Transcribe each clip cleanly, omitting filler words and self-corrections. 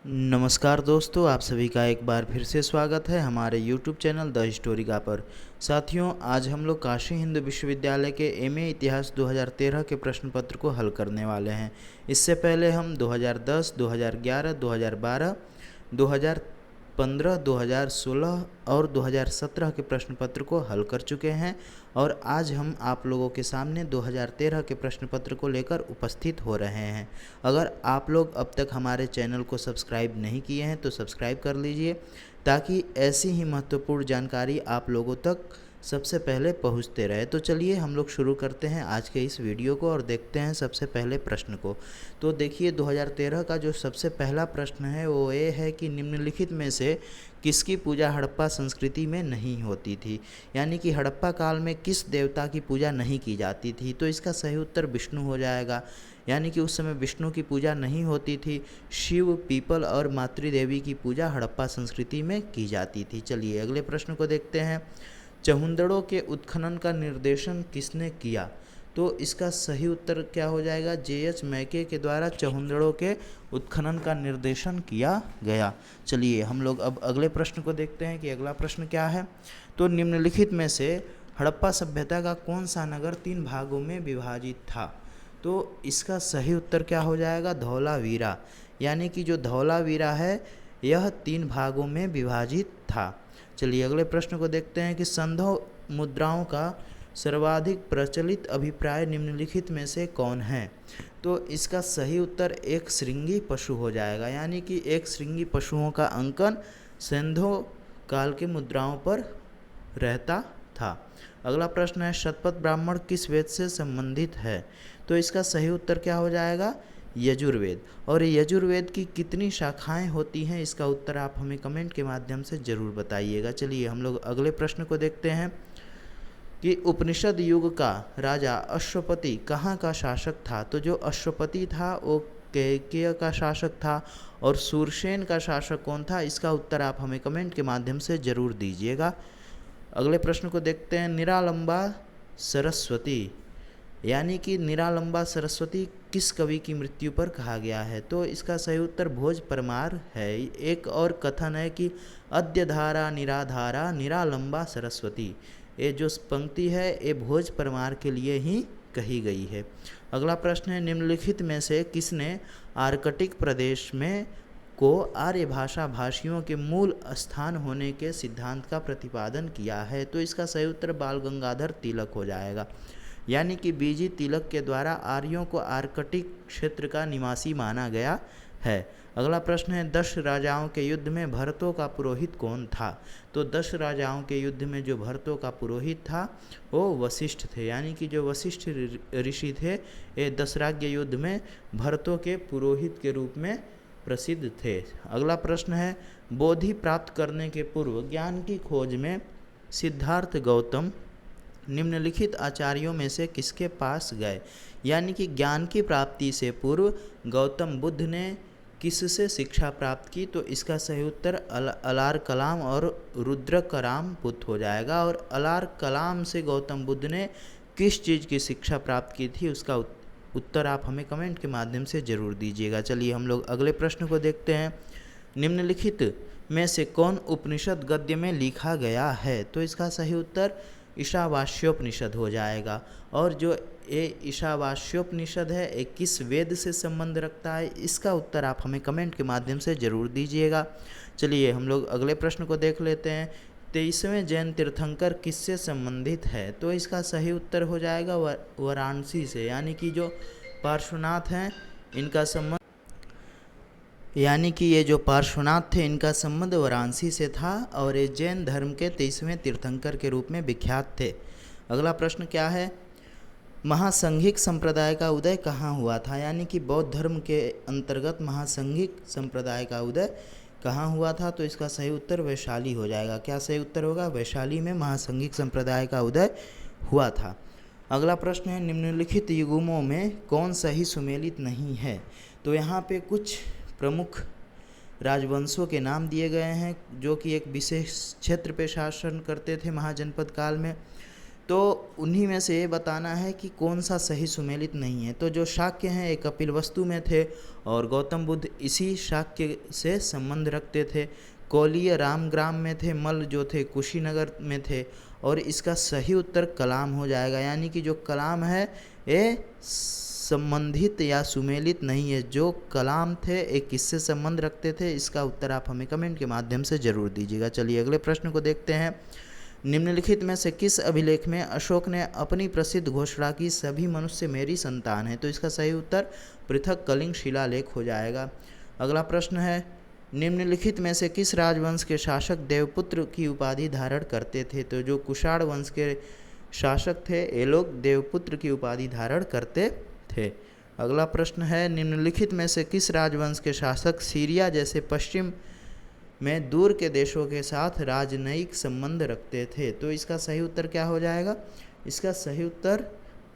नमस्कार दोस्तों, आप सभी का एक बार फिर से स्वागत है हमारे YouTube चैनल द हिस्टोरिका पर। साथियों, आज हम लोग काशी हिंदू विश्वविद्यालय के एमए इतिहास 2013 के प्रश्न पत्र को हल करने वाले हैं। इससे पहले हम 2010, 2011, 2012, 2015, 2016 और 2017 के प्रश्न पत्र को हल कर चुके हैं और आज हम आप लोगों के सामने 2013 के प्रश्न पत्र को लेकर उपस्थित हो रहे हैं। अगर आप लोग अब तक हमारे चैनल को सब्सक्राइब नहीं किए हैं तो सब्सक्राइब कर लीजिए ताकि ऐसी ही महत्वपूर्ण जानकारी आप लोगों तक सबसे पहले पहुंचते रहे। तो चलिए हम लोग शुरू करते हैं आज के इस वीडियो को और देखते हैं सबसे पहले प्रश्न को। तो देखिए 2013 का जो सबसे पहला प्रश्न है वो ये है कि निम्नलिखित में से किसकी पूजा हड़प्पा संस्कृति में नहीं होती थी, यानी कि हड़प्पा काल में किस देवता की पूजा नहीं की जाती थी। तो इसका सही उत्तर विष्णु हो जाएगा, यानी कि उस समय विष्णु की पूजा नहीं होती थी। शिव, पीपल और मातृदेवी की पूजा हड़प्पा संस्कृति में की जाती थी। चलिए अगले प्रश्न को देखते हैं। चहुंदड़ों के उत्खनन का निर्देशन किसने किया? तो इसका सही उत्तर क्या हो जाएगा? जे.एच. मैके के द्वारा चहुंदड़ों के उत्खनन का निर्देशन किया गया। चलिए हम लोग अब अगले प्रश्न को देखते हैं कि अगला प्रश्न क्या है। तो निम्नलिखित में से हड़प्पा सभ्यता का कौन सा नगर 3 भागों में विभाजित था? तो इसका सही उत्तर क्या हो जाएगा? धौलावीरा, यानी कि जो धौलावीरा है यह 3 भागों में विभाजित था। चलिए अगले प्रश्न को देखते हैं कि संधव मुद्राओं का सर्वाधिक प्रचलित अभिप्राय निम्नलिखित में से कौन है? तो इसका सही उत्तर एक श्रृंगी पशु हो जाएगा, यानी कि एक श्रृंगी पशुओं का अंकन सिंधु काल के मुद्राओं पर रहता था। अगला प्रश्न है शतपथ ब्राह्मण किस वेद से संबंधित है? तो इसका सही उत्तर क्या हो जाएगा? यजुर्वेद। और यजुर्वेद की कितनी शाखाएं होती हैं, इसका उत्तर आप हमें कमेंट के माध्यम से ज़रूर बताइएगा। चलिए हम लोग अगले प्रश्न को देखते हैं कि उपनिषद युग का राजा अश्वपति कहाँ का शासक था? तो जो अश्वपति था वो केकय का शासक था और सूरसेन का शासक कौन था? इसका उत्तर आप हमें कमेंट के माध्यम से ज़रूर दीजिएगा। अगले प्रश्न को देखते हैं। निरालंबा सरस्वती, यानी कि निरालंबा सरस्वती किस कवि की मृत्यु पर कहा गया है? तो इसका सही उत्तर भोज परमार है। एक और कथन है कि अद्य धारा निराधारा निरालंबा सरस्वती, ये जो पंक्ति है ये भोज परमार के लिए ही कही गई है। अगला प्रश्न है निम्नलिखित में से किसने आर्कटिक प्रदेश में को आर्य भाषा भाषियों के मूल स्थान होने के सिद्धांत का प्रतिपादन किया है? तो इसका सही उत्तर बाल गंगाधर तिलक हो जाएगा, यानी कि बीजी तिलक के द्वारा आर्यों को आर्कटिक क्षेत्र का निवासी माना गया है। अगला प्रश्न है 10 राजाओं के युद्ध में भरतों का पुरोहित कौन था? तो 10 राजाओं के युद्ध में जो भरतों का पुरोहित था वो वशिष्ठ थे, यानी कि जो वशिष्ठ ऋषि थे ये दशराज्य युद्ध में भरतों के पुरोहित के रूप में प्रसिद्ध थे। अगला प्रश्न है बोधि प्राप्त करने के पूर्व ज्ञान की खोज में सिद्धार्थ गौतम निम्नलिखित आचार्यों में से किसके पास गए? यानी कि ज्ञान की प्राप्ति से पूर्व गौतम बुद्ध ने किससे शिक्षा प्राप्त की? तो इसका सही उत्तर अलार कलाम और रुद्र कराम बुद्ध हो जाएगा। और अलार कलाम से गौतम बुद्ध ने किस चीज़ की शिक्षा प्राप्त की थी उसका उत्तर आप हमें कमेंट के माध्यम से ज़रूर दीजिएगा। चलिए हम लोग अगले प्रश्न को देखते हैं। निम्नलिखित में से कौन उपनिषद गद्य में लिखा गया है? तो इसका सही उत्तर ईशावास्योपनिषद हो जाएगा। और जो ये ईशावास्योपनिषद है ये किस वेद से संबंध रखता है? इसका उत्तर आप हमें कमेंट के माध्यम से ज़रूर दीजिएगा। चलिए हम लोग अगले प्रश्न को देख लेते हैं। 23वें जैन तीर्थंकर किससे संबंधित है? तो इसका सही उत्तर हो जाएगा वाराणसी से, यानी कि जो पार्श्वनाथ हैं इनका संबंध, यानी कि ये जो पार्श्वनाथ थे इनका संबंध वाराणसी से था और ये जैन धर्म के 23वें तीर्थंकर के रूप में विख्यात थे। अगला प्रश्न क्या है? महासंघिक संप्रदाय का उदय कहाँ हुआ था? यानी कि बौद्ध धर्म के अंतर्गत महासंघिक संप्रदाय का उदय कहाँ हुआ था? तो इसका सही उत्तर वैशाली हो जाएगा। क्या सही उत्तर होगा? वैशाली में महासंघिक संप्रदाय का उदय हुआ था। अगला प्रश्न है निम्नलिखित युगों में कौन सा ही सुमेलित नहीं है? तो यहाँ पे कुछ प्रमुख राजवंशों के नाम दिए गए हैं जो कि एक विशेष क्षेत्र पे शासन करते थे महाजनपद काल में। तो उन्हीं में से ये बताना है कि कौन सा सही सुमेलित नहीं है। तो जो शाक्य हैं ये कपिलवस्तु में थे और गौतम बुद्ध इसी शाक्य से संबंध रखते थे। कौलिय रामग्राम में थे, मल्ल जो थे कुशीनगर में थे। और इसका सही उत्तर कलाम हो जाएगा, यानी कि जो कलाम है ये संबंधित या सुमेलित नहीं है। जो कलाम थे एक किससे संबंध रखते थे, इसका उत्तर आप हमें कमेंट के माध्यम से जरूर दीजिएगा। चलिए अगले प्रश्न को देखते हैं। निम्नलिखित में से किस अभिलेख में अशोक ने अपनी प्रसिद्ध घोषणा की, सभी मनुष्य मेरी संतान है? तो इसका सही उत्तर पृथक कलिंग शिलालेख हो जाएगा। अगला प्रश्न है, निम्नलिखित में से किस राजवंश के शासक देवपुत्र की उपाधि धारण करते थे? तो जो कुषाण वंश के शासक थे ये लोग देवपुत्र की उपाधि धारण करते थे। अगला प्रश्न है, निम्नलिखित में से किस राजवंश के शासक सीरिया जैसे पश्चिम में दूर के देशों के साथ राजनयिक संबंध रखते थे? तो इसका सही उत्तर क्या हो जाएगा? इसका सही उत्तर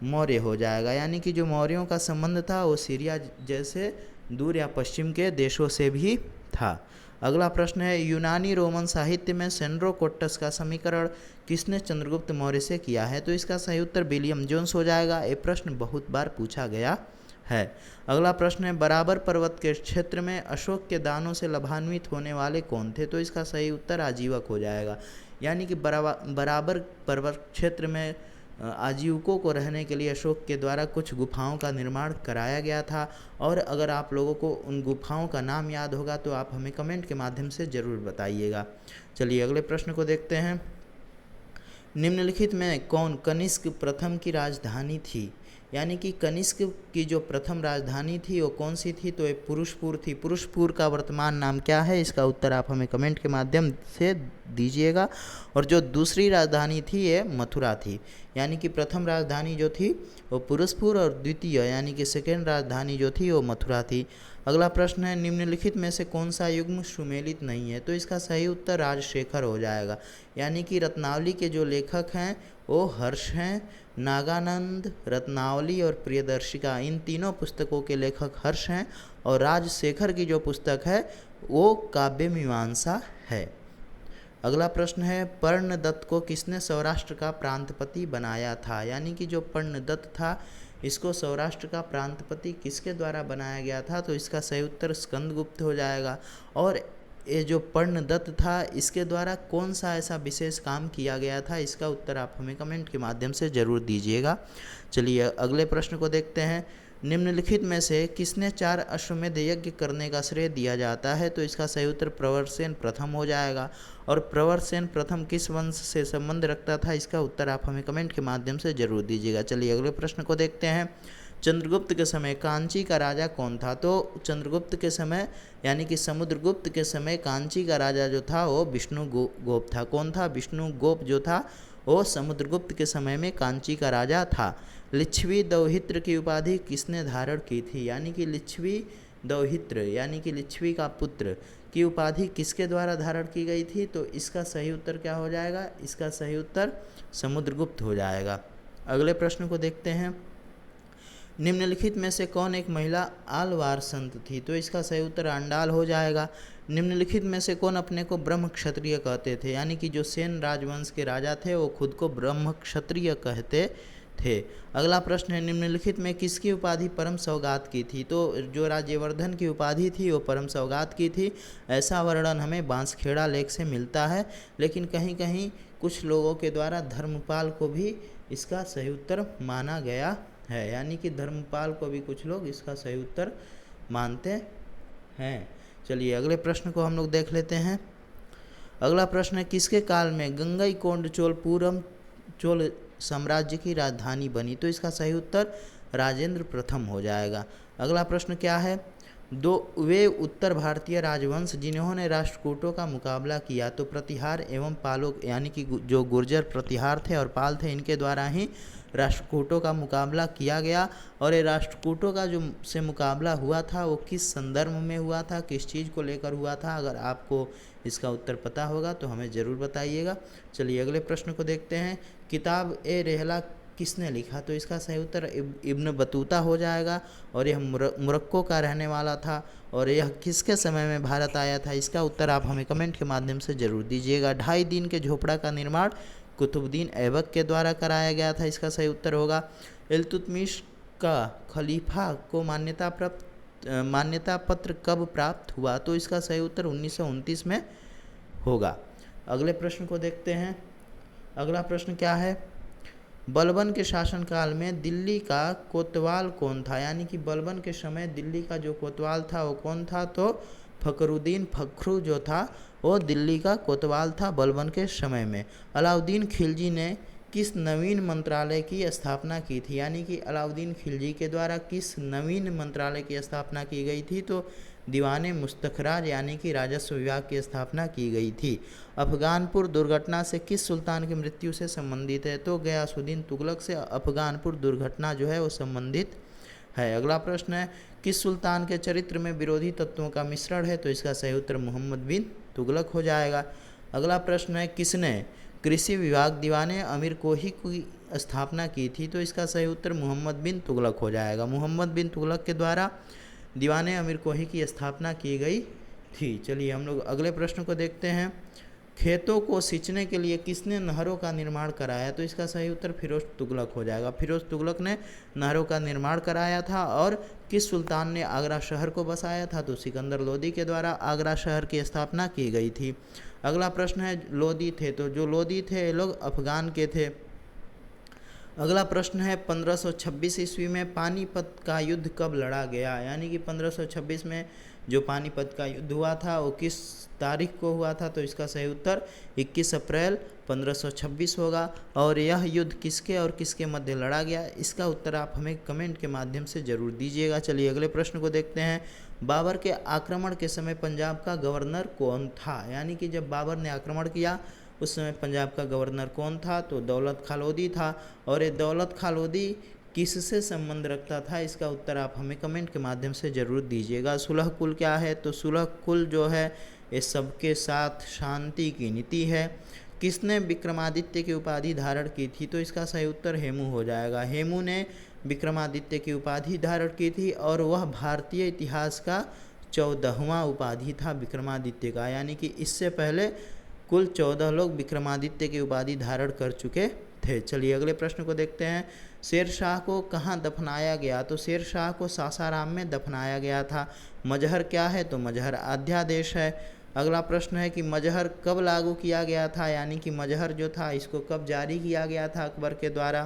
मौर्य हो जाएगा, यानी कि जो मौर्यों का संबंध था वो सीरिया जैसे दूर या पश्चिम के देशों से भी था। अगला प्रश्न है, यूनानी रोमन साहित्य में सेंड्रोकोट्टस का समीकरण किसने चंद्रगुप्त मौर्य से किया है? तो इसका सही उत्तर विलियम जोन्स हो जाएगा। ये प्रश्न बहुत बार पूछा गया है। अगला प्रश्न है, बराबर पर्वत के क्षेत्र में अशोक के दानों से लाभान्वित होने वाले कौन थे? तो इसका सही उत्तर आजीवक हो जाएगा, यानी कि बराबर पर्वत क्षेत्र में आजीविकों को रहने के लिए अशोक के द्वारा कुछ गुफाओं का निर्माण कराया गया था। और अगर आप लोगों को उन गुफाओं का नाम याद होगा तो आप हमें कमेंट के माध्यम से ज़रूर बताइएगा। चलिए अगले प्रश्न को देखते हैं। निम्नलिखित में कौन कनिष्क प्रथम की राजधानी थी? यानी कि कनिष्क की जो प्रथम राजधानी थी वो कौन सी थी? तो ये पुरुषपुर थी। पुरुषपुर का वर्तमान नाम क्या है? इसका उत्तर आप हमें कमेंट के माध्यम से दीजिएगा। और जो दूसरी राजधानी थी ये मथुरा थी, यानी कि प्रथम राजधानी जो थी वो पुरुषपुर और द्वितीय यानी कि सेकेंड राजधानी जो थी वो मथुरा थी। अगला प्रश्न है, निम्नलिखित में से कौन सा युग्म सुमेलित नहीं है? तो इसका सही उत्तर राजशेखर हो जाएगा, यानी कि रत्नावली के जो लेखक हैं वो हर्ष हैं। नागानंद, रत्नावली और प्रियदर्शिका, इन तीनों पुस्तकों के लेखक हर्ष हैं। और राजशेखर की जो पुस्तक है वो काव्य मीमांसा है। अगला प्रश्न है, पर्णदत्त को किसने सौराष्ट्र का प्रांतपति बनाया था? यानी कि जो पर्णदत्त था इसको सौराष्ट्र का प्रांतपति किसके द्वारा बनाया गया था? तो इसका सही उत्तर स्कंदगुप्त हो जाएगा। और ये जो पर्णदत्त था इसके द्वारा कौन सा ऐसा विशेष काम किया गया था? इसका उत्तर आप हमें कमेंट के माध्यम से ज़रूर दीजिएगा। चलिए अगले प्रश्न को देखते हैं। निम्नलिखित में से किसने 4 अश्वमेध यज्ञ करने का श्रेय दिया जाता है? तो इसका सही उत्तर प्रवरसेन प्रथम हो जाएगा। और प्रवरसेन प्रथम किस वंश से संबंध रखता था? इसका उत्तर आप हमें कमेंट के माध्यम से जरूर दीजिएगा। चलिए अगले प्रश्न को देखते हैं। चंद्रगुप्त के समय कांची का राजा कौन था? तो चंद्रगुप्त के समय यानी कि समुद्रगुप्त के समय कांची का राजा जो था वो विष्णुगोप था। कौन था? विष्णुगोप जो था वो समुद्रगुप्त के समय में कांची का राजा था। लिच्छवी दौहित्र की उपाधि किसने धारण की थी? यानी कि लिच्छवी दौहित्र यानी कि लिच्छवी का पुत्र की उपाधि किसके द्वारा धारण की गई थी? तो इसका सही उत्तर क्या हो जाएगा? इसका सही उत्तर समुद्रगुप्त हो जाएगा। अगले प्रश्न को देखते हैं। निम्नलिखित में से कौन एक महिला आलवार संत थी? तो इसका सही उत्तर आंडाल हो जाएगा। निम्नलिखित में से कौन अपने को ब्रह्म क्षत्रिय कहते थे? यानी कि जो सेन राजवंश के राजा थे वो खुद को ब्रह्म क्षत्रिय कहते थे। अगला प्रश्न है, निम्नलिखित में किसकी उपाधि परम सौगात की थी? तो जो राज्यवर्धन की उपाधि थी वो परम सौगात की थी। ऐसा वर्णन हमें बांसखेड़ा लेख से मिलता है, लेकिन कहीं कहीं कुछ लोगों के द्वारा धर्मपाल को भी इसका सही उत्तर माना गया है, यानी कि धर्मपाल को भी कुछ लोग इसका सही उत्तर मानते हैं। चलिए अगले प्रश्न को हम लोग देख लेते हैं। अगला प्रश्न है, किसके काल में गंगईकोंड चोलपुरम चोल साम्राज्य की राजधानी बनी? तो इसका सही उत्तर राजेंद्र प्रथम हो जाएगा। अगला प्रश्न क्या है? वे उत्तर भारतीय राजवंश जिन्होंने राष्ट्रकूटों का मुकाबला किया, तो प्रतिहार एवं पालों यानी कि जो गुर्जर प्रतिहार थे और पाल थे इनके द्वारा ही राष्ट्रकूटों का मुकाबला किया गया। और ये राष्ट्रकूटों का जो से मुकाबला हुआ था वो किस संदर्भ में हुआ था, किस चीज़ को लेकर हुआ था? अगर आपको इसका उत्तर पता होगा तो हमें ज़रूर बताइएगा। चलिए अगले प्रश्न को देखते हैं। किताब ए रहला किसने लिखा? तो इसका सही उत्तर इब्न बतूता हो जाएगा। और यह मोरक्को का रहने वाला था। और यह किसके समय में भारत आया था? इसका उत्तर आप हमें कमेंट के माध्यम से ज़रूर दीजिएगा। 2.5 दिन के झोपड़ा का निर्माण कुतुबुद्दीन ऐबक के द्वारा कराया गया था, इसका सही उत्तर होगा। इल्तुतमिश का खलीफा को मान्यता पत्र कब प्राप्त हुआ, तो इसका सही उत्तर 1929 में होगा। अगले प्रश्न को देखते हैं। अगला प्रश्न क्या है, बलबन के शासनकाल में दिल्ली का कोतवाल कौन था, यानी कि बलबन के समय दिल्ली का जो कोतवाल था वो कौन था, तो फखरुद्दीन फखरू जो था वो दिल्ली का कोतवाल था बलबन के समय में। अलाउद्दीन खिलजी ने किस नवीन मंत्रालय की स्थापना की थी, यानी कि अलाउद्दीन खिलजी के द्वारा किस नवीन मंत्रालय की स्थापना की गई थी, तो दीवाने मुस्तखराज यानी कि राजस्व विभाग की स्थापना की गई थी। अफगानपुर दुर्घटना से किस सुल्तान की मृत्यु से संबंधित है, तो गयासुद्दीन तुगलक से अफगानपुर दुर्घटना जो है वो संबंधित है। अगला प्रश्न है, किस सुल्तान के चरित्र में विरोधी तत्वों का मिश्रण है, तो इसका सही उत्तर मोहम्मद बिन तुगलक हो जाएगा। अगला प्रश्न है, किसने कृषि विभाग दीवाने अमीर कोही की स्थापना की थी, तो इसका सही उत्तर मोहम्मद बिन तुगलक हो जाएगा। मोहम्मद बिन तुगलक के द्वारा दीवाने अमीर कोही की स्थापना की गई थी। चलिए हम लोग अगले प्रश्न को देखते हैं। खेतों को सींचने के लिए किसने नहरों का निर्माण कराया, तो इसका सही उत्तर फिरोज तुगलक हो जाएगा। फिरोज तुगलक ने नहरों का निर्माण कराया था। और किस सुल्तान ने आगरा शहर को बसाया था, तो सिकंदर लोदी के द्वारा आगरा शहर की स्थापना की गई थी। अगला प्रश्न है, लोदी थे, तो जो लोदी थे ये लोग अफगान के थे। अगला प्रश्न है, 1526 ईस्वी में पानीपत का युद्ध कब लड़ा गया, यानी कि 1526 में जो पानीपत का युद्ध हुआ था वो किस तारीख को हुआ था, तो इसका सही उत्तर 21 अप्रैल 1526 होगा। और यह युद्ध किसके और किसके मध्य लड़ा गया, इसका उत्तर आप हमें कमेंट के माध्यम से ज़रूर दीजिएगा। चलिए अगले प्रश्न को देखते हैं। बाबर के आक्रमण के समय पंजाब का गवर्नर कौन था, यानी कि जब बाबर ने आक्रमण किया उस समय पंजाब का गवर्नर कौन था, तो दौलत खां लोधी था। और ये दौलत खां लोधी किससे संबंध रखता था, इसका उत्तर आप हमें कमेंट के माध्यम से ज़रूर दीजिएगा। सुलह कुल क्या है, तो सुलह कुल जो है ये सबके साथ शांति की नीति है। किसने विक्रमादित्य की उपाधि धारण की थी, तो इसका सही उत्तर हेमू हो जाएगा। हेमू ने विक्रमादित्य की उपाधि धारण की थी और वह भारतीय इतिहास का 14वां उपाधि था विक्रमादित्य का, यानी कि इससे पहले कुल 14 लोग विक्रमादित्य की उपाधि धारण कर चुके थे। चलिए अगले प्रश्न को देखते हैं। शेर शाह को कहाँ दफनाया गया, तो शेर शाह को सासाराम में दफनाया गया था। मजहर क्या है, तो मजहर अध्यादेश है। अगला प्रश्न है कि मजहर कब लागू किया गया था, यानी कि मजहर जो था इसको कब जारी किया गया था अकबर के द्वारा,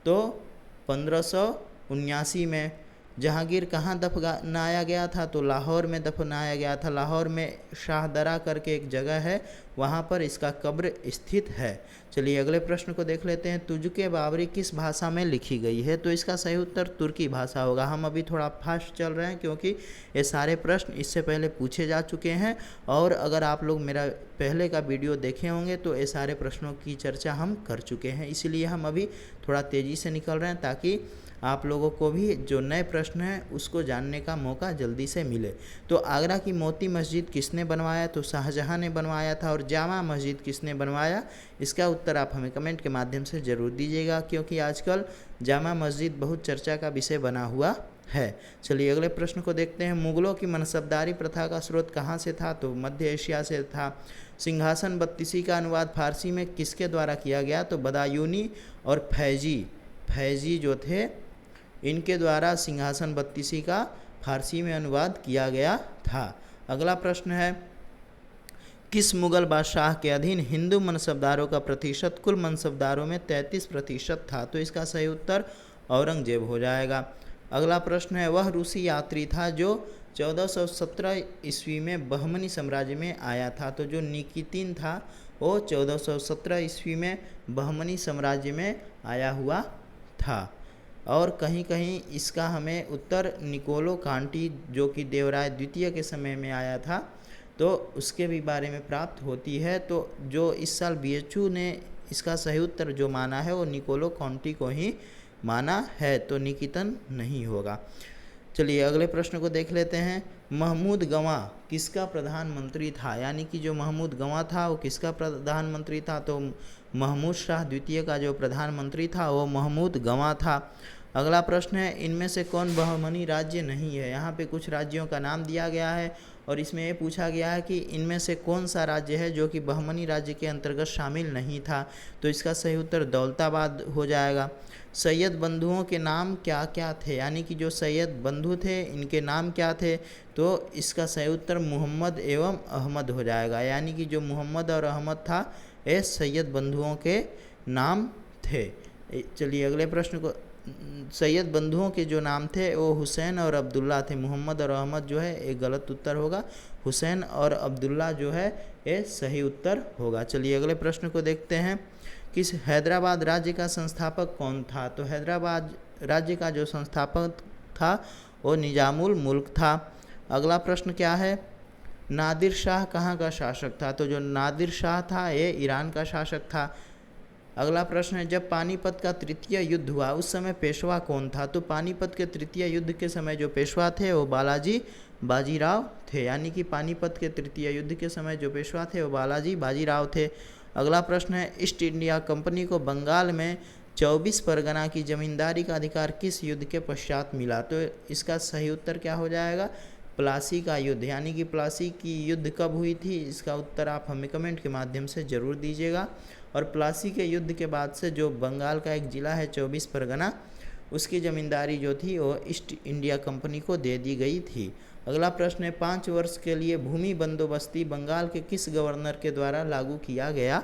तो 1579 में। जहांगीर कहाँ दफनाया गया था, तो लाहौर में दफनाया गया था। लाहौर में शाहदरा करके एक जगह है, वहाँ पर इसका कब्र स्थित है। चलिए अगले प्रश्न को देख लेते हैं। तुजुके बाबरी किस भाषा में लिखी गई है, तो इसका सही उत्तर तुर्की भाषा होगा। हम अभी थोड़ा फास्ट चल रहे हैं क्योंकि ये सारे प्रश्न इससे पहले पूछे जा चुके हैं, और अगर आप लोग मेरा पहले का वीडियो देखे होंगे तो ये सारे प्रश्नों की चर्चा हम कर चुके हैं, इसलिए हम अभी थोड़ा तेज़ी से निकल रहे हैं ताकि आप लोगों को भी जो नए प्रश्न हैं उसको जानने का मौका जल्दी से मिले। तो आगरा की मोती मस्जिद किसने बनवाया, तो शाहजहां ने बनवाया था। और जामा मस्जिद किसने बनवाया, इसका उत्तर आप हमें कमेंट के माध्यम से ज़रूर दीजिएगा, क्योंकि आजकल जामा मस्जिद बहुत चर्चा का विषय बना हुआ है। चलिए अगले प्रश्न को देखते हैं। मुगलों की मनसबदारी प्रथा का स्रोत कहाँ से था, तो मध्य एशिया से था। सिंहासन बत्तीसी का अनुवाद फारसी में किसके द्वारा किया गया, तो बदायूनी और फैजी जो थे इनके द्वारा सिंहासन बत्तीसी का फारसी में अनुवाद किया गया था। अगला प्रश्न है, किस मुगल बादशाह के अधीन हिंदू मनसबदारों का प्रतिशत कुल मनसबदारों में 33% था, तो इसका सही उत्तर औरंगजेब हो जाएगा। अगला प्रश्न है, वह रूसी यात्री था जो 1417 ईस्वी में बहमनी साम्राज्य में आया था, तो जो निकितिन था वो 1417 ईस्वी में बहमनी साम्राज्य में आया हुआ था। और कहीं कहीं इसका हमें उत्तर निकोलो कांटी जो कि देवराय द्वितीय के समय में आया था, तो उसके भी बारे में प्राप्त होती है। तो जो इस साल BHU ने इसका सही उत्तर जो माना है वो निकोलो कांटी को ही माना है, तो निकितन नहीं होगा। चलिए अगले प्रश्न को देख लेते हैं। महमूद गवां किसका प्रधानमंत्री था, यानी कि जो महमूद गवां था वो किसका प्रधानमंत्री था, तो महमूद शाह द्वितीय का जो प्रधानमंत्री था वो महमूद गवां था। अगला प्रश्न है, इनमें से कौन बहमनी राज्य नहीं है, यहाँ पे कुछ राज्यों का नाम दिया गया है और इसमें ये पूछा गया है कि इनमें से कौन सा राज्य है जो कि बहमनी राज्य के अंतर्गत शामिल नहीं था। तो इसका सही उत्तर दौलताबाद हो जाएगा। सैयद बंधुओं के नाम क्या क्या थे, यानी कि जो सैयद बंधु थे इनके नाम क्या थे। तो इसका सही उत्तर मोहम्मद एवं अहमद हो जाएगा, यानी कि जो मोहम्मद और अहमद था ये सैयद बंधुओं के नाम थे। चलिए अगले प्रश्न को, सैयद बंधुओं के जो नाम थे वो हुसैन और अब्दुल्ला थे। मोहम्मद और अहमद जो है एक गलत उत्तर होगा, हुसैन और अब्दुल्ला जो है ये सही उत्तर होगा। चलिए अगले प्रश्न को देखते हैं। किस हैदराबाद राज्य का संस्थापक कौन था। तो हैदराबाद राज्य का जो संस्थापक था वो निजामुल मुल्क था। अगला प्रश्न क्या है, नादिर शाह कहाँ का शासक था। तो जो नादिर शाह था ये ईरान का शासक था। अगला प्रश्न है, जब पानीपत का तृतीय युद्ध हुआ उस समय पेशवा कौन था। तो पानीपत के तृतीय युद्ध के समय जो पेशवा थे वो बालाजी बाजीराव थे, यानी कि पानीपत के तृतीय युद्ध के समय जो पेशवा थे वो बालाजी बाजीराव थे। अगला प्रश्न है, ईस्ट इंडिया कंपनी को बंगाल में 24 परगना की जमींदारी का अधिकार किस युद्ध के पश्चात मिला। तो इसका सही उत्तर क्या हो जाएगा, प्लासी का युद्ध, यानी कि प्लासी की युद्ध कब हुई थी। इसका उत्तर आप हमें कमेंट के माध्यम से ज़रूर दीजिएगा। और प्लासी के युद्ध के बाद से जो बंगाल का एक ज़िला है 24 परगना, उसकी ज़मींदारी जो थी वो ईस्ट इंडिया कंपनी को दे दी गई थी। अगला प्रश्न है, 5 वर्ष के लिए भूमि बंदोबस्ती बंगाल के किस गवर्नर के द्वारा लागू किया गया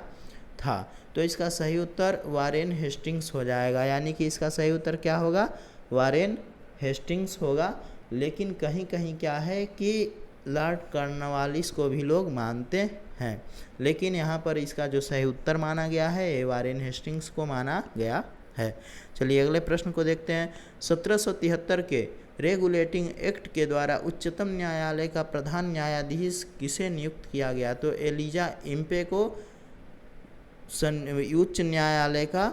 था। तो इसका सही उत्तर वारेन हेस्टिंग्स हो जाएगा, यानी कि इसका सही उत्तर क्या होगा, वारेन हेस्टिंग्स होगा। लेकिन कहीं कहीं क्या है कि लॉर्ड कॉर्नवालिस को भी लोग मानते हैं, लेकिन यहाँ पर इसका जो सही उत्तर माना गया है ये वारेन हेस्टिंग्स को माना गया है। चलिए अगले प्रश्न को देखते हैं। 1773 के रेगुलेटिंग एक्ट के द्वारा उच्चतम न्यायालय का प्रधान न्यायाधीश किसे नियुक्त किया गया। तो एलिजा इम्पे को उच्च न्यायालय का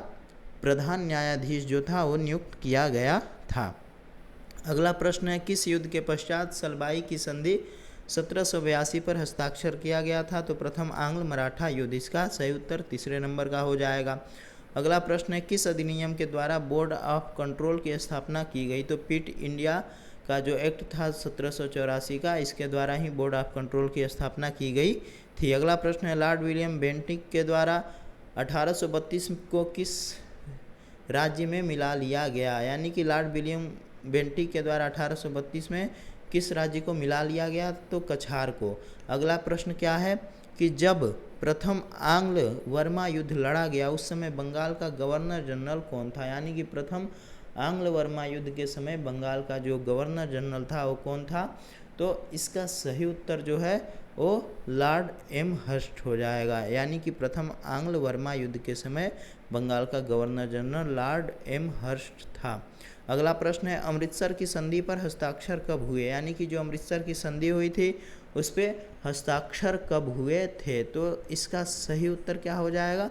प्रधान न्यायाधीश जो था वो नियुक्त किया गया था। अगला प्रश्न है, किस युद्ध के पश्चात सलबाई की संधि 1782 पर हस्ताक्षर किया गया था। तो प्रथम आंग्ल मराठा युद्ध, इसका सही उत्तर तीसरे नंबर का हो जाएगा। अगला प्रश्न है, किस अधिनियम के द्वारा बोर्ड ऑफ कंट्रोल की स्थापना की गई। तो पिट इंडिया का जो एक्ट था 1784 का, इसके द्वारा ही बोर्ड ऑफ कंट्रोल की स्थापना की गई थी। अगला प्रश्न है, लॉर्ड विलियम बेंटिक के द्वारा 1832 को किस राज्य में मिला लिया गया, यानी कि लॉर्ड विलियम बेंटिक के द्वारा 1832 में किस राज्य को मिला लिया गया। तो कछार को। अगला प्रश्न क्या है कि जब प्रथम आंग्ल वर्मा युद्ध लड़ा गया उस समय बंगाल का गवर्नर जनरल कौन था, यानी कि प्रथम आंग्ल वर्मा युद्ध के समय बंगाल का जो गवर्नर जनरल था वो कौन था। तो इसका सही उत्तर जो है वो लॉर्ड एम हर्स्ट हो जाएगा, यानी कि प्रथम आंग्ल वर्मा युद्ध के समय बंगाल का governor general Lord Amherst था। अगला प्रश्न है, अमृतसर की संधि पर हस्ताक्षर कब हुए, यानी कि जो अमृतसर की संधि हुई थी उस पर हस्ताक्षर कब हुए थे। तो इसका सही उत्तर क्या हो जाएगा,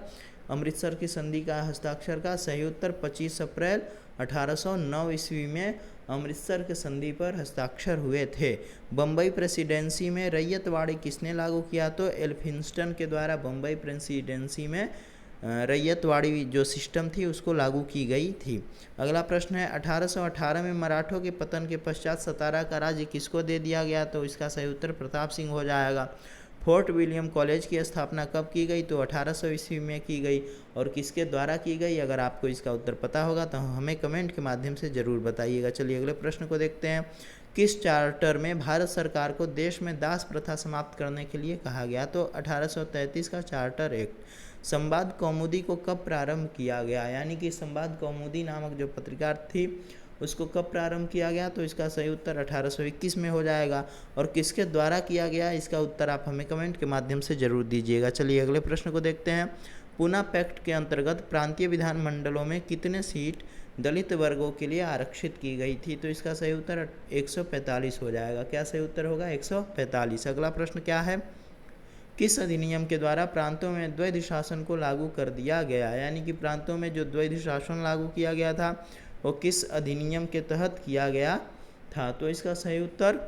अमृतसर की संधि का हस्ताक्षर का सही उत्तर 25 अप्रैल 1809 ईस्वी में अमृतसर के संधि पर हस्ताक्षर हुए थे। बम्बई प्रेसिडेंसी में रैयतवाड़ी किसने लागू किया। तो एल्फिंस्टन के द्वारा बम्बई प्रेसिडेंसी में रैयतवाड़ी जो सिस्टम थी उसको लागू की गई थी। अगला प्रश्न है, 1818 में मराठों के पतन के पश्चात सतारा का राज्य किसको दे दिया गया। तो इसका सही उत्तर प्रताप सिंह हो जाएगा। फोर्ट विलियम कॉलेज की स्थापना कब की गई। तो 1800 ईस्वी में की गई, और किसके द्वारा की गई। अगर आपको इसका उत्तर पता होगा तो हमें कमेंट के माध्यम से ज़रूर बताइएगा। चलिए अगले प्रश्न को देखते हैं। किस चार्टर में भारत सरकार को देश में दास प्रथा समाप्त करने के लिए कहा गया। तो 1833 का चार्टर एक्ट। संवाद कौमुदी को कब प्रारंभ किया गया, यानी कि संवाद कौमुदी नामक जो पत्रिका थी उसको कब प्रारंभ किया गया। तो इसका सही उत्तर 1821 में हो जाएगा। और किसके द्वारा किया गया, इसका उत्तर आप हमें कमेंट के माध्यम से ज़रूर दीजिएगा। चलिए अगले प्रश्न को देखते हैं। पूना पैक्ट के अंतर्गत प्रांतीय विधानमंडलों में कितने सीट दलित वर्गों के लिए आरक्षित की गई थी। तो इसका सही उत्तर 145 हो जाएगा। क्या सही उत्तर होगा, 145। अगला प्रश्न क्या है, किस अधिनियम के द्वारा प्रांतों में द्वैध शासन को लागू कर दिया गया, यानी कि प्रांतों में जो द्वैध शासन लागू किया गया था वो किस अधिनियम के तहत किया गया था। तो इसका सही उत्तर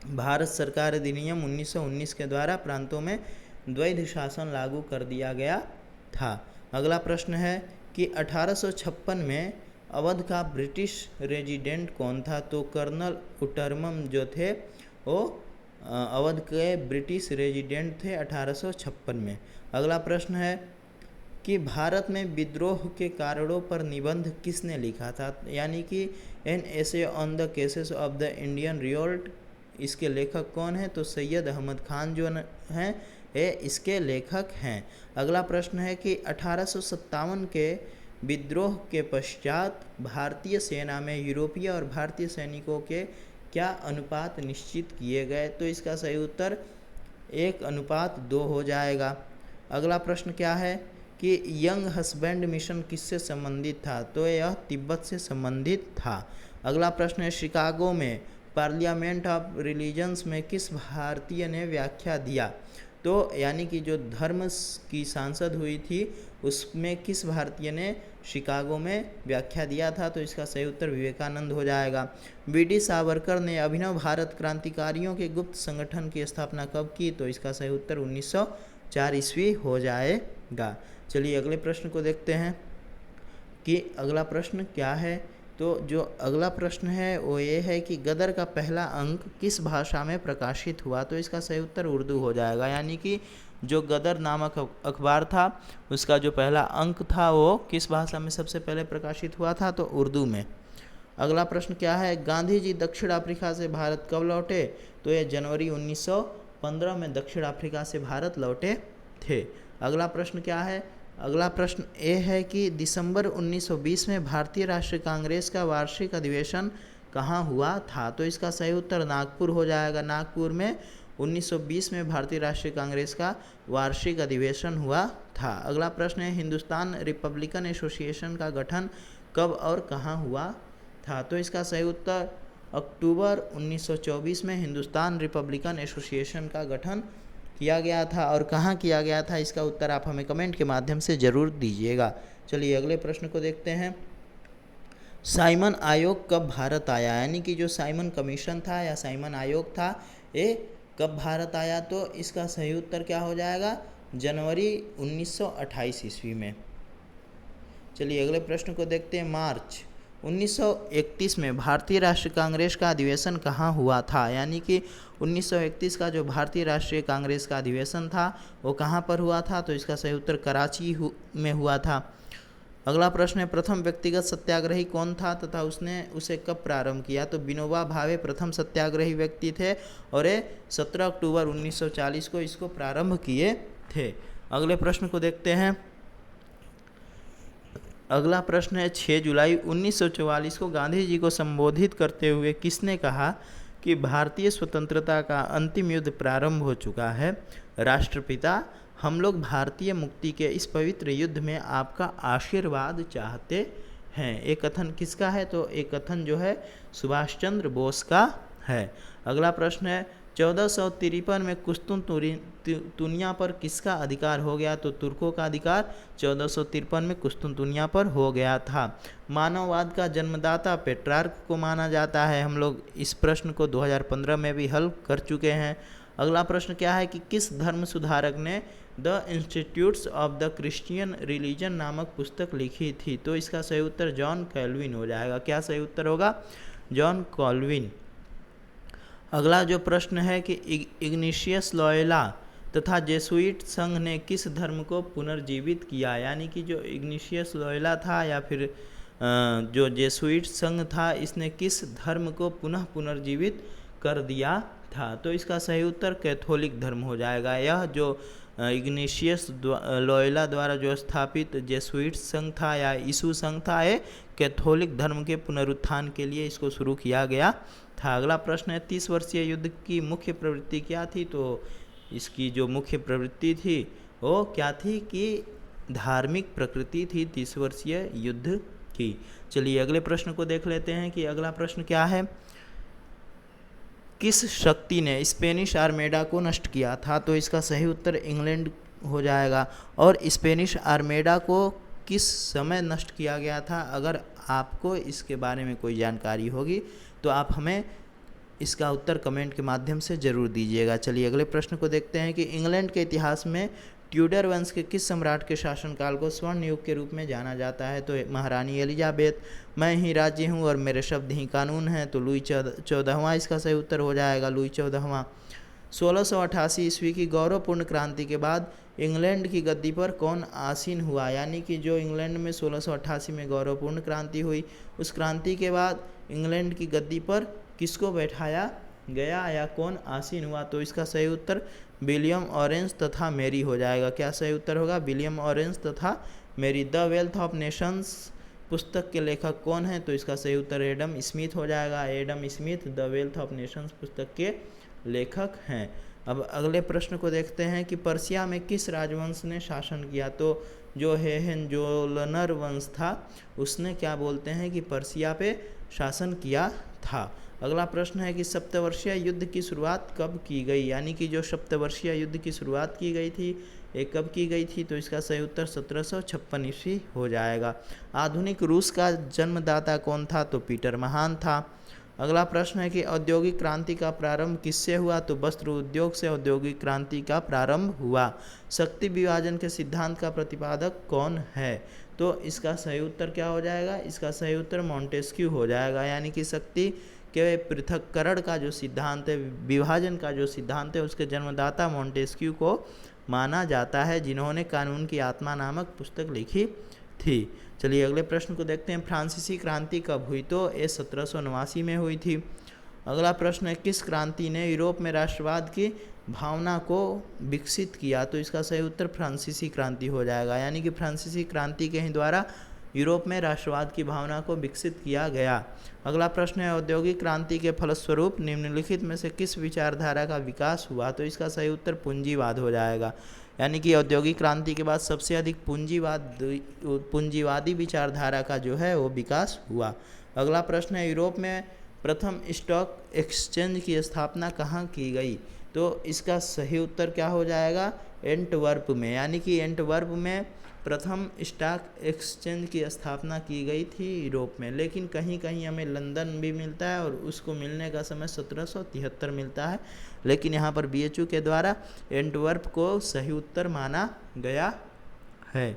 भारत सरकार अधिनियम 1919 के द्वारा प्रांतों में द्वैध शासन लागू कर दिया गया था। अगला प्रश्न है कि 1856 में अवध का ब्रिटिश रेजिडेंट कौन था। तो कर्नल उटरमम जो थे वो अवध के ब्रिटिश रेजिडेंट थे 1856 में। अगला प्रश्न है कि भारत में विद्रोह के कारणों पर निबंध किसने लिखा था, यानी कि an essay on the cases of the Indian revolt, इसके लेखक कौन है? तो सैयद अहमद खान जो हैं ये इसके लेखक हैं। अगला प्रश्न है कि 1857 के विद्रोह के पश्चात भारतीय सेना में यूरोपीय और भारतीय सैनिकों के क्या अनुपात निश्चित किए गए? तो इसका सही उत्तर 1:2 हो जाएगा। अगला प्रश्न क्या है कि यंग हस्बैंड मिशन किससे संबंधित था? तो यह तिब्बत से संबंधित था। अगला प्रश्न है शिकागो में पार्लियामेंट ऑफ रिलीजन्स में किस भारतीय ने व्याख्या दिया? तो यानी कि जो धर्म की सांसद हुई थी उसमें किस भारतीय ने शिकागो में व्याख्या दिया था? तो इसका सही उत्तर विवेकानंद हो जाएगा। वी.डी. सावरकर ने अभिनव भारत क्रांतिकारियों के गुप्त संगठन की स्थापना कब की? तो इसका सही उत्तर 1904 ईस्वी हो जाएगा। चलिए अगले प्रश्न को देखते हैं कि अगला प्रश्न क्या है। तो जो अगला प्रश्न है वो ये है कि गदर का पहला अंक किस भाषा में प्रकाशित हुआ? तो इसका सही उत्तर उर्दू हो जाएगा, यानी कि जो गदर नामक अखबार था उसका जो पहला अंक था वो किस भाषा में सबसे पहले प्रकाशित हुआ था? तो उर्दू में। अगला प्रश्न क्या है, गांधी जी दक्षिण अफ्रीका से भारत कब लौटे? तो ये जनवरी 1915 में दक्षिण अफ्रीका से भारत लौटे थे। अगला प्रश्न क्या है, अगला प्रश्न ये है कि दिसंबर 1920 में भारतीय राष्ट्रीय कांग्रेस का वार्षिक अधिवेशन कहाँ हुआ था? तो इसका सही उत्तर नागपुर हो जाएगा। नागपुर में 1920 में भारतीय राष्ट्रीय कांग्रेस का वार्षिक अधिवेशन हुआ था। अगला प्रश्न है हिंदुस्तान रिपब्लिकन एसोसिएशन का गठन कब और कहाँ हुआ था? तो इसका सही उत्तर अक्टूबर 1924 में हिंदुस्तान रिपब्लिकन एसोसिएशन का गठन किया गया था। और कहाँ किया गया था इसका उत्तर आप हमें कमेंट के माध्यम से ज़रूर दीजिएगा। चलिए अगले प्रश्न को देखते हैं। साइमन आयोग कब भारत आया? यानी कि जो साइमन कमीशन था या साइमन आयोग था ये कब भारत आया? तो इसका सही उत्तर क्या हो जाएगा? जनवरी 1928 ईस्वी में। चलिए अगले प्रश्न को देखते हैं। मार्च 1931 में भारतीय राष्ट्रीय कांग्रेस का अधिवेशन कहाँ हुआ था? यानी कि 1931 का जो भारतीय राष्ट्रीय कांग्रेस का अधिवेशन था वो कहाँ पर हुआ था? तो इसका सही उत्तर कराची में हुआ था। अगला प्रश्न है प्रथम व्यक्तिगत सत्याग्रही कौन था तथा उसने उसे कब प्रारंभ किया? तो विनोबा भावे प्रथम सत्याग्रही व्यक्ति थे और ये 17 अक्टूबर 1940 को इसको प्रारंभ किए थे। अगले प्रश्न को देखते हैं। अगला प्रश्न है 6 जुलाई 1944 को गांधी जी को संबोधित करते हुए किसने कहा कि भारतीय स्वतंत्रता का अंतिम युद्ध प्रारंभ हो चुका है? राष्ट्रपिता, हम लोग भारतीय मुक्ति के इस पवित्र युद्ध में आपका आशीर्वाद चाहते हैं। ये कथन किसका है? तो ये कथन जो है सुभाष चंद्र बोस का है। अगला प्रश्न है 1453 में कुस्तुनतुनिया पर किसका अधिकार हो गया? तो तुर्कों का अधिकार 1453 में कुस्तुनतुनिया पर हो गया था। मानववाद का जन्मदाता पेट्रार्क को माना जाता है। हम लोग इस प्रश्न को 2015 में भी हल कर चुके हैं। अगला प्रश्न क्या है कि किस धर्म सुधारक ने the institutes of the Christian religion नामक पुस्तक लिखी थी? तो इसका सही उत्तर जॉन कैल्विन हो जाएगा। क्या सही उत्तर होगा? John Calvin. अगला जो प्रश्न है कि इग्नेशियस लॉयोला तथा जेसुइट संघ ने किस धर्म को पुनर्जीवित किया? यानी कि जो इग्नेशियस लॉयोला था या फिर जो जेसुइट संघ था इसने किस धर्म को पुनः पुनर्जीवित कर दिया था? तो इसका सही उत्तर कैथोलिक धर्म हो जाएगा। यह जो इग्नेशियस लॉयोला द्वारा जो स्थापित जेसुइट संघ था या यीशु संघ था ये कैथोलिक धर्म के पुनरुत्थान के लिए इसको शुरू किया गया था। अगला प्रश्न है 30 वर्षीय युद्ध की मुख्य प्रवृत्ति क्या थी? तो इसकी जो मुख्य प्रवृत्ति थी वो क्या थी कि धार्मिक प्रकृति थी 30 वर्षीय युद्ध की। चलिए अगले प्रश्न को देख लेते हैं कि अगला प्रश्न क्या है। किस शक्ति ने स्पेनिश आर्मेडा को नष्ट किया था? तो इसका सही उत्तर इंग्लैंड हो जाएगा। और स्पेनिश आर्मेडा को किस समय नष्ट किया गया था? अगर आपको इसके बारे में कोई जानकारी होगी तो आप हमें इसका उत्तर कमेंट के माध्यम से ज़रूर दीजिएगा। चलिए अगले प्रश्न को देखते हैं कि इंग्लैंड के इतिहास में ट्यूडर वंश के किस सम्राट के शासनकाल को स्वर्ण युग के रूप में जाना जाता है? तो महारानी एलिजाबेथ, मैं ही राज्य हूँ और मेरे शब्द ही कानून हैं, तो लुई 14वां इसका सही उत्तर हो जाएगा। लुई 14वां। 1688 ईस्वी की गौरवपूर्ण क्रांति के बाद इंग्लैंड की गद्दी पर कौन आसीन हुआ, यानी कि जो इंग्लैंड में 1688 में गौरवपूर्ण क्रांति हुई, उस क्रांति के बाद इंग्लैंड की गद्दी पर किसको बैठाया गया या कौन आसीन हुआ। तो इसका सही उत्तर विलियम ऑरेंज तथा मेरी हो जाएगा। क्या सही उत्तर होगा? विलियम ऑरेंज तथा मेरी। द वेल्थ ऑफ नेशंस पुस्तक के लेखक कौन है? तो इसका सही उत्तर एडम स्मिथ हो जाएगा। Adam Smith the wealth of Nations पुस्तक के लेखक हैं। अब अगले प्रश्न को देखते हैं कि पर्सिया में किस राजवंश ने शासन किया। तो जो होहेनजोलनर वंश था उसने क्या बोलते हैं कि पर्सिया पे शासन किया था। अगला प्रश्न है कि सप्तवर्षीय युद्ध की शुरुआत कब की गई, यानी कि जो सप्तवर्षीय युद्ध की शुरुआत की गई थी ये कब की गई थी। तो इसका सही उत्तर 1756 ईस्वी हो जाएगा। आधुनिक रूस का जन्मदाता कौन था? तो पीटर महान था। अगला प्रश्न है कि औद्योगिक क्रांति का प्रारंभ किससे हुआ। तो वस्त्र उद्योग से औद्योगिक क्रांति का प्रारंभ हुआ। शक्ति विभाजन के सिद्धांत का प्रतिपादक कौन है। तो इसका सही उत्तर क्या हो जाएगा? इसका सही उत्तर मॉन्टेस्क्यू हो जाएगा। यानी कि शक्ति के पृथक्करण का जो सिद्धांत है, विभाजन का जो सिद्धांत है, उसके जन्मदाता मॉन्टेस्क्यू को माना जाता है, जिन्होंने कानून की आत्मा नामक पुस्तक लिखी थी। चलिए अगले प्रश्न को देखते हैं। फ्रांसीसी क्रांति कब हुई। तो ये 1789 में हुई थी। अगला प्रश्न है किस क्रांति ने यूरोप में राष्ट्रवाद की भावना को विकसित किया। तो इसका सही उत्तर फ्रांसीसी क्रांति हो जाएगा। यानी कि फ्रांसीसी क्रांति के ही द्वारा यूरोप में राष्ट्रवाद की भावना को विकसित किया गया। अगला प्रश्न है औद्योगिक क्रांति के फलस्वरूप निम्नलिखित में से किस विचारधारा का विकास हुआ। तो इसका सही उत्तर पूंजीवाद हो जाएगा। यानी कि औद्योगिक क्रांति के बाद सबसे अधिक पूंजीवादी विचारधारा का जो है वो विकास हुआ। अगला प्रश्न है यूरोप में प्रथम स्टॉक एक्सचेंज की स्थापना कहाँ की गई। तो इसका सही उत्तर क्या हो जाएगा? एंटवर्प में। यानी कि एंटवर्प में प्रथम स्टॉक एक्सचेंज की स्थापना की गई थी यूरोप में। लेकिन कहीं कहीं हमें लंदन भी मिलता है और उसको मिलने का समय 1773 मिलता है, लेकिन यहाँ पर BHU के द्वारा एंटवर्प को सही उत्तर माना गया है।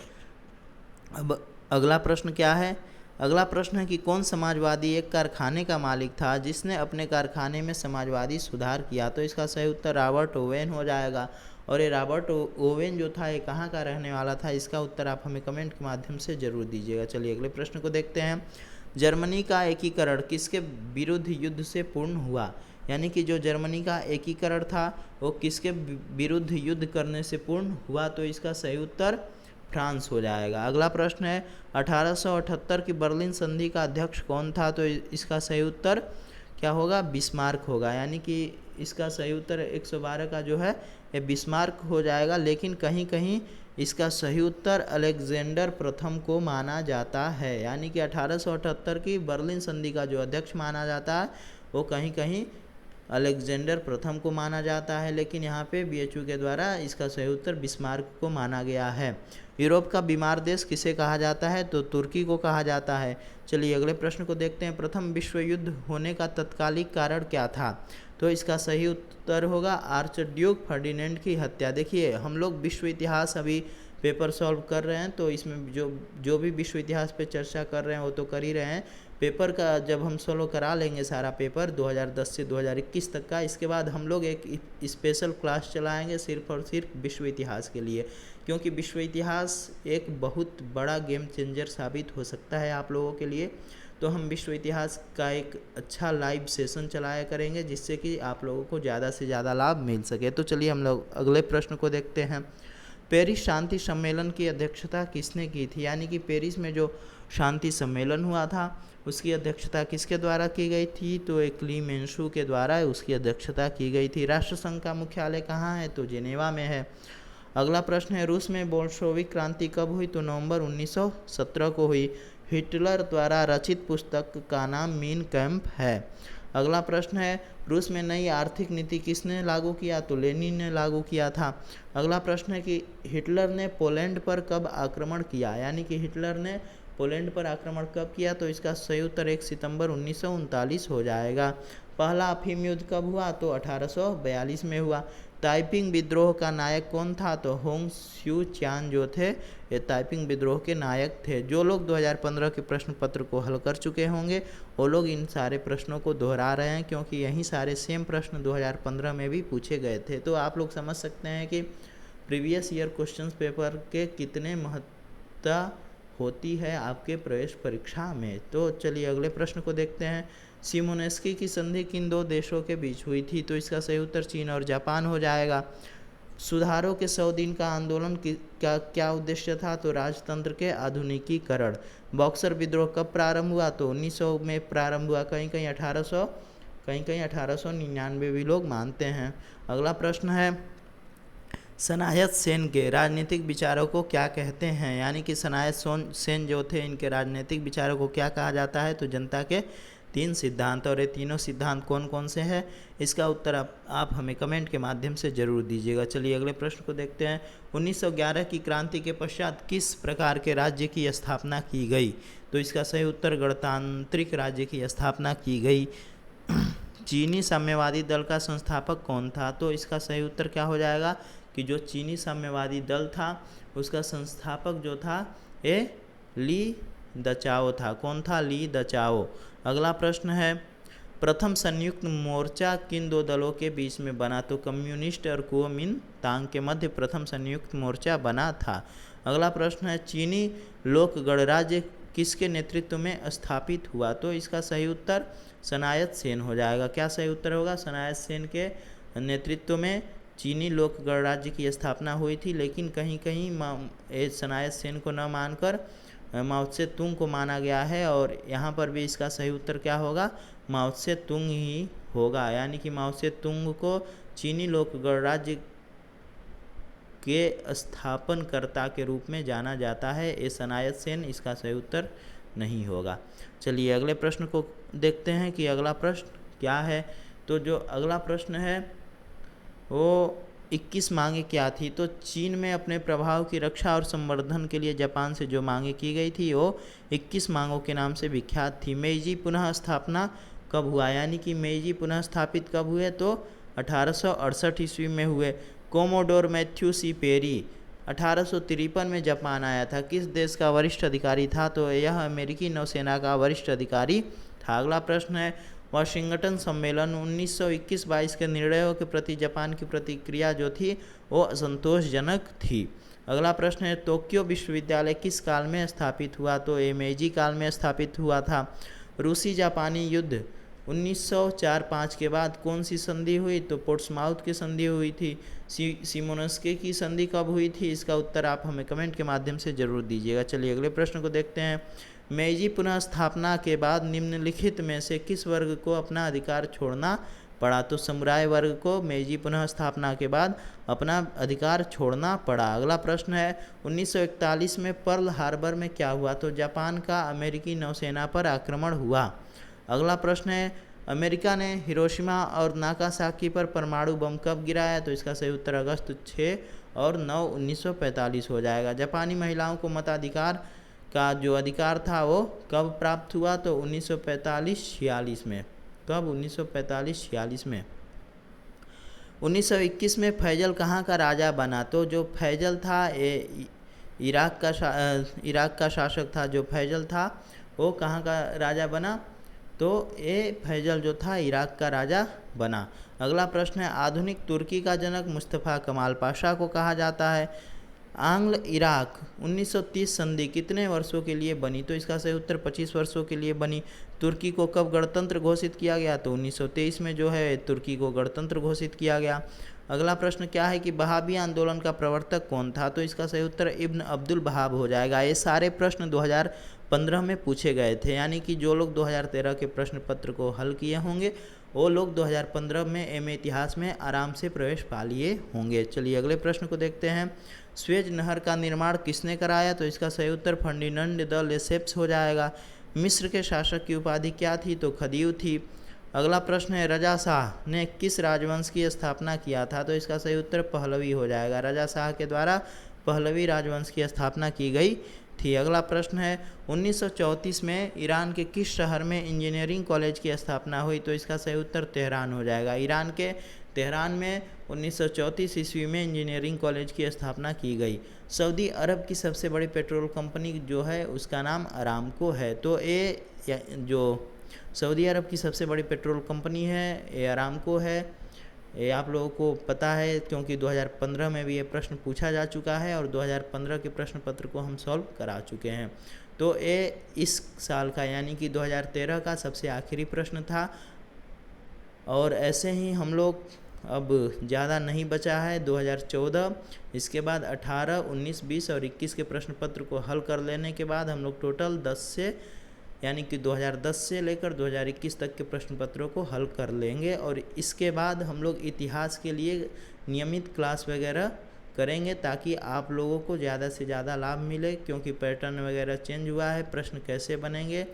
अब अगला प्रश्न क्या है? अगला प्रश्न है कि कौन समाजवादी एक कारखाने का मालिक था जिसने अपने कारखाने में समाजवादी सुधार किया। तो इसका सही उत्तर रॉबर्ट ओवेन हो जाएगा। और ये रॉबर्ट ओवेन जो था ये कहाँ का रहने वाला था, इसका उत्तर आप हमें कमेंट के माध्यम से जरूर दीजिएगा। चलिए अगले प्रश्न को देखते हैं। जर्मनी का एकीकरण किसके विरुद्ध युद्ध से पूर्ण हुआ। यानी कि जो जर्मनी का एकीकरण था वो किसके विरुद्ध युद्ध करने से पूर्ण हुआ। तो इसका सही उत्तर फ्रांस हो जाएगा। अगला प्रश्न है 1878 की बर्लिन संधि का अध्यक्ष कौन था। तो इसका सही उत्तर क्या होगा? बिस्मार्क होगा। यानी कि इसका सही उत्तर 112 का जो है ये बिस्मार्क हो जाएगा। लेकिन कहीं कहीं इसका सही उत्तर अलेक्जेंडर प्रथम को माना जाता है। यानी कि 1878 की बर्लिन संधि का जो अध्यक्ष माना जाता है वो कहीं कहीं अलेक्जेंडर प्रथम को माना जाता है, लेकिन यहाँ पे BHU के द्वारा इसका सही उत्तर बिस्मार्क को माना गया है। यूरोप का बीमार देश किसे कहा जाता है। तो तुर्की को कहा जाता है। चलिए अगले प्रश्न को देखते हैं। प्रथम विश्व युद्ध होने का तत्कालिक कारण क्या था। तो इसका सही उत्तर होगा आर्च ड्यूक फर्डिनेंड की हत्या। देखिए हम लोग विश्व इतिहास अभी पेपर सॉल्व कर रहे हैं, तो इसमें जो भी विश्व इतिहास पे चर्चा कर रहे हैं वो तो कर ही रहे हैं। पेपर का जब हम सॉल्व करा लेंगे सारा पेपर 2010 से 2021 तक का, इसके बाद हम लोग एक स्पेशल क्लास चलाएंगे सिर्फ और सिर्फ विश्व इतिहास के लिए, क्योंकि विश्व इतिहास एक बहुत बड़ा गेम चेंजर साबित हो सकता है आप लोगों के लिए। तो हम विश्व इतिहास का एक अच्छा लाइव सेशन चलाया करेंगे जिससे कि आप लोगों को ज़्यादा से ज़्यादा लाभ मिल सके। तो चलिए हम लोग अगले प्रश्न को देखते हैं। पेरिस शांति सम्मेलन की अध्यक्षता किसने की थी। यानी कि पेरिस में जो शांति सम्मेलन हुआ था उसकी अध्यक्षता किसके द्वारा की गई थी। तो क्लीमेंशु के द्वारा उसकी अध्यक्षता की गई थी। राष्ट्रसंघ का मुख्यालय कहाँ है। तो जेनेवा में है। अगला प्रश्न है रूस में बोल्शेविक क्रांति कब हुई। तो नवंबर 1917 को हुई। हिटलर द्वारा रचित पुस्तक का नाम मीन कैंप है। अगला प्रश्न है रूस में नई आर्थिक नीति किसने लागू किया। तो लेनिन ने लागू किया था। अगला प्रश्न है कि हिटलर ने पोलैंड पर कब आक्रमण किया। यानी कि हिटलर ने पोलैंड पर आक्रमण कब किया। तो इसका सही उत्तर 1 सितंबर 1939 हो जाएगा। पहला अफीम युद्ध कब हुआ। तो 1842 में हुआ। ताइपिंग विद्रोह का नायक कौन था? तो होंग स्यू च्यान जो थे ये ताइपिंग विद्रोह के नायक थे। जो लोग 2015 के प्रश्न पत्र को हल कर चुके होंगे वो लोग इन सारे प्रश्नों को दोहरा रहे हैं, क्योंकि यही सारे सेम प्रश्न 2015 में भी पूछे गए थे। तो आप लोग समझ सकते हैं कि प्रीवियस ईयर क्वेश्चंस पेपर के कितने महत्ता होती है आपके प्रवेश परीक्षा में। तो चलिए अगले प्रश्न को देखते हैं। सिमोनेस्की की संधि किन दो देशों के बीच हुई थी? तो इसका सही उत्तर चीन और जापान हो जाएगा। सुधारों के 100 दिन का आंदोलन का क्या उद्देश्य था? तो राजतंत्र के आधुनिकीकरण। बॉक्सर विद्रोह कब प्रारंभ हुआ? तो 1900 में प्रारंभ हुआ। कहीं कहीं 1899 भी लोग मानते हैं। अगला प्रश्न है, सनायत सेन के राजनीतिक विचारों को क्या कहते हैं? यानी कि सनायत सेन जो थे इनके राजनीतिक विचारों को क्या कहा जाता है? तो जनता के 3 सिद्धांत। और ये तीनों सिद्धांत कौन कौन से हैं? इसका उत्तर आप हमें कमेंट के माध्यम से जरूर दीजिएगा। चलिए अगले प्रश्न को देखते हैं। 1911 की क्रांति के पश्चात किस प्रकार के राज्य की स्थापना की गई? तो इसका सही उत्तर गणतांत्रिक राज्य की स्थापना की गई। चीनी साम्यवादी दल का संस्थापक कौन था? तो इसका सही उत्तर क्या हो जाएगा कि जो चीनी साम्यवादी दल था उसका संस्थापक जो था ये ली दचाओ था। कौन था? ली दचाओ। अगला प्रश्न है, प्रथम संयुक्त मोर्चा किन दो दलों के बीच में बना? तो कम्युनिस्ट और कुओमिंतांग के मध्य प्रथम संयुक्त मोर्चा बना था। अगला प्रश्न है, चीनी लोक गणराज्य किसके नेतृत्व में स्थापित हुआ? तो इसका सही उत्तर सनायत सेन हो जाएगा। क्या सही उत्तर होगा? सनायत सेन के नेतृत्व में चीनी लोक गणराज्य की स्थापना हुई थी। लेकिन कहीं कहीं सनायत सेन को न मानकर माओ त्से तुंग को माना गया है, और यहाँ पर भी इसका सही उत्तर क्या होगा? माओ त्से तुंग ही होगा। यानी कि माओ त्से तुंग को चीनी लोक गणराज्य के स्थापनकर्ता के रूप में जाना जाता है। ये सनायत सेन इसका सही उत्तर नहीं होगा। चलिए अगले प्रश्न को देखते हैं कि अगला प्रश्न क्या है। तो जो अगला प्रश्न है वो 21 मांगे क्या थी? तो चीन में अपने प्रभाव की रक्षा और संवर्धन के लिए जापान से जो मांगे की गई थी वो 21 मांगों के नाम से विख्यात थी। मेइजी पुनः स्थापना कब हुआ? यानी कि मेइजी पुनः स्थापित कब हुए? तो 1868 ईस्वी में हुए। कोमोडोर मैथ्यू सी पेरी 1853 में जापान आया था। किस देश का वरिष्ठ अधिकारी था? तो यह अमेरिकी नौसेना का वरिष्ठ अधिकारी था। अगला प्रश्न है, वाशिंगटन सम्मेलन 1921-22 के निर्णयों के प्रति जापान की प्रतिक्रिया जो थी वो असंतोषजनक थी। अगला प्रश्न है, टोक्यो विश्वविद्यालय किस काल में स्थापित हुआ? तो ये मेइजी काल में स्थापित हुआ था। रूसी जापानी युद्ध 1904-05 के बाद कौन सी संधि हुई? तो पोर्ट्समाउथ की संधि हुई थी। सिमोनस्की की संधि कब हुई थी? इसका उत्तर आप हमें कमेंट के माध्यम से जरूर दीजिएगा। चलिए अगले प्रश्न को देखते हैं। मेइजी पुनः स्थापना के बाद निम्नलिखित में से किस वर्ग को अपना अधिकार छोड़ना पड़ा? तो समुराय वर्ग को मेइजी पुनः स्थापना के बाद अपना अधिकार छोड़ना पड़ा। अगला प्रश्न है, 1941 में पर्ल हार्बर में क्या हुआ? तो जापान का अमेरिकी नौसेना पर आक्रमण हुआ। अगला प्रश्न है, अमेरिका ने हिरोशिमा और नागासाकी पर परमाणु बम कब गिराया? तो इसका सही उत्तर अगस्त 6 और 9, 1945 हो जाएगा। जापानी महिलाओं को मताधिकार का जो अधिकार था वो कब प्राप्त हुआ? तो 1945-46 में। कब? 1945-46 में। 1921 में फैजल कहाँ का राजा बना? तो जो फैजल था ये इराक का शासक था। जो फैजल था वो कहाँ का राजा बना? तो ये फैजल जो था इराक का राजा बना। अगला प्रश्न है, आधुनिक तुर्की का जनक मुस्तफ़ा कमाल पाशा को कहा जाता है। आंग्ल इराक 1930 संधि कितने वर्षों के लिए बनी? तो इसका सही उत्तर 25 वर्षों के लिए बनी। तुर्की को कब गणतंत्र घोषित किया गया? तो 1923 में जो है तुर्की को गणतंत्र घोषित किया गया। अगला प्रश्न क्या है कि बहाबी आंदोलन का प्रवर्तक कौन था? तो इसका सही उत्तर इब्न अब्दुल बहाब हो जाएगा। ये सारे प्रश्न 2015 में पूछे गए थे। यानी कि जो लोग 2013 के प्रश्न पत्र को हल किए होंगे वो लोग 2015 में एमए इतिहास में आराम से प्रवेश पा लिए होंगे। चलिए अगले प्रश्न को देखते हैं। स्वेज नहर का निर्माण किसने कराया? तो इसका सही उत्तर फर्डिनेंड द लेसेप्स हो जाएगा। मिस्र के शासक की उपाधि क्या थी? तो खदीव थी। अगला प्रश्न है, रजा शाह ने किस राजवंश की स्थापना किया था? तो इसका सही उत्तर पहलवी हो जाएगा। रजा शाह के द्वारा पहलवी राजवंश की स्थापना की गई थी। अगला प्रश्न है, 1934 में ईरान के किस शहर में इंजीनियरिंग कॉलेज की स्थापना हुई? तो इसका सही उत्तर तेहरान हो जाएगा। ईरान के तेहरान में 1934 ईस्वी में इंजीनियरिंग कॉलेज की स्थापना की गई। सऊदी अरब की सबसे बड़ी पेट्रोल कंपनी जो है उसका नाम अरामको है। तो ये जो सऊदी अरब की सबसे बड़ी पेट्रोल कंपनी है ये अरामको है। ये आप लोगों को पता है क्योंकि 2015 में भी ये प्रश्न पूछा जा चुका है और 2015 के प्रश्न पत्र को हम सॉल्व करा चुके हैं। तो ये इस साल का यानी कि 2013 का सबसे आखिरी प्रश्न था। और ऐसे ही हम लोग अब ज़्यादा नहीं बचा है 2014, इसके बाद 18, 19, 20 और 21 के प्रश्न पत्र को हल कर लेने के बाद हम लोग टोटल 10 से यानी कि 2010 से लेकर 2021 तक के प्रश्न पत्रों को हल कर लेंगे। और इसके बाद हम लोग इतिहास के लिए नियमित क्लास वगैरह करेंगे ताकि आप लोगों को ज़्यादा से ज़्यादा लाभ मिले, क्योंकि पैटर्न वगैरह चेंज हुआ है, प्रश्न कैसे बनेंगे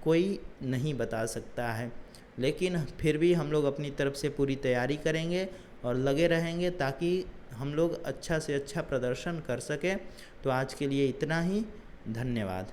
कोई नहीं बता सकता है। लेकिन फिर भी हम लोग अपनी तरफ से पूरी तैयारी करेंगे और लगे रहेंगे ताकि हम लोग अच्छा से अच्छा प्रदर्शन कर सकें। तो आज के लिए इतना ही, धन्यवाद।